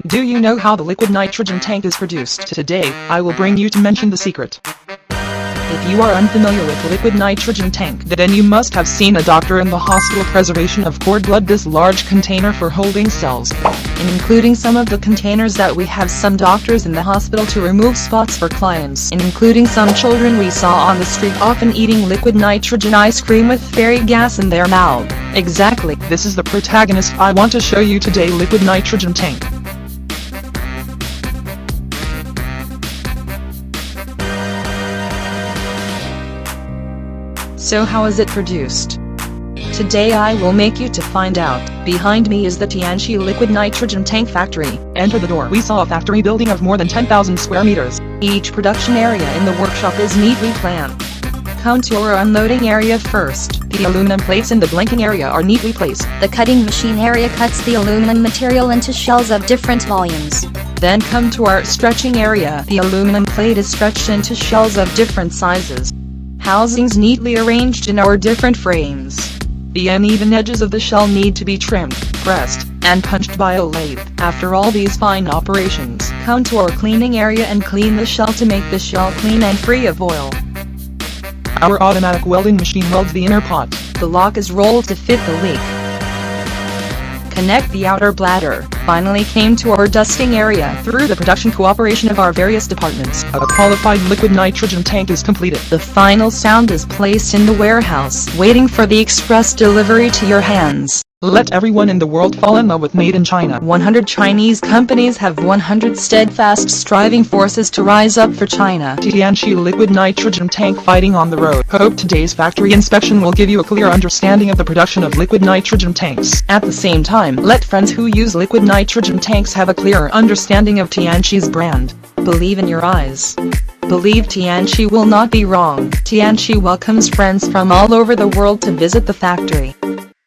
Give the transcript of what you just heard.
Do you know how the liquid nitrogen tank is produced? Today, I will bring you to mention the secret. If you are unfamiliar with liquid nitrogen tank, then you must have seen a doctor in the hospital. Preservation of cord blood. This large container for holding cells, and including some of the containers that we have some doctors in the hospital to remove spots for clients, and including some children we saw on the street often eating liquid nitrogen ice cream with fairy gas in their mouth. Exactly, this is the protagonist I want to show you today. Liquid nitrogen tank. So how is it produced? Today I will make you to find out. Behind me is the Tianchi liquid nitrogen tank factory. Enter the door. We saw a factory building of more than 10,000 square meters. Each production area in the workshop is neatly planned. Come to our unloading area first. The aluminum plates in the blanking area are neatly placed. The cutting machine area cuts the aluminum material into shells of different volumes. Then come to our stretching area. The aluminum plate is stretched into shells of different sizes. Housings neatly arranged in our different frames. The uneven edges of the shell need to be trimmed, pressed, and punched by a lathe. After all these fine operations, come to our cleaning area and clean the shell to make the shell clean and free of oil. Our automatic welding machine welds the inner pot. The lock is rolled to fit the leak. Connect the outer bladder. Finally came to our dusting area. Through the production cooperation of our various departments, a qualified liquid nitrogen tank is completed. The final sound is placed in the warehouse, waiting for the express delivery to your hands. Let everyone in the world fall in love with Made in China. 100 Chinese companies have 100 steadfast striving forces to rise up for China. Tianchi liquid nitrogen tank fighting on the road. Hope today's factory inspection will give you a clear understanding of the production of liquid nitrogen tanks. At the same time, let friends who use liquid nitrogen tanks have a clearer understanding of Tianchi's brand. Believe in your eyes. Believe Tianchi will not be wrong. Tianchi welcomes friends from all over the world to visit the factory.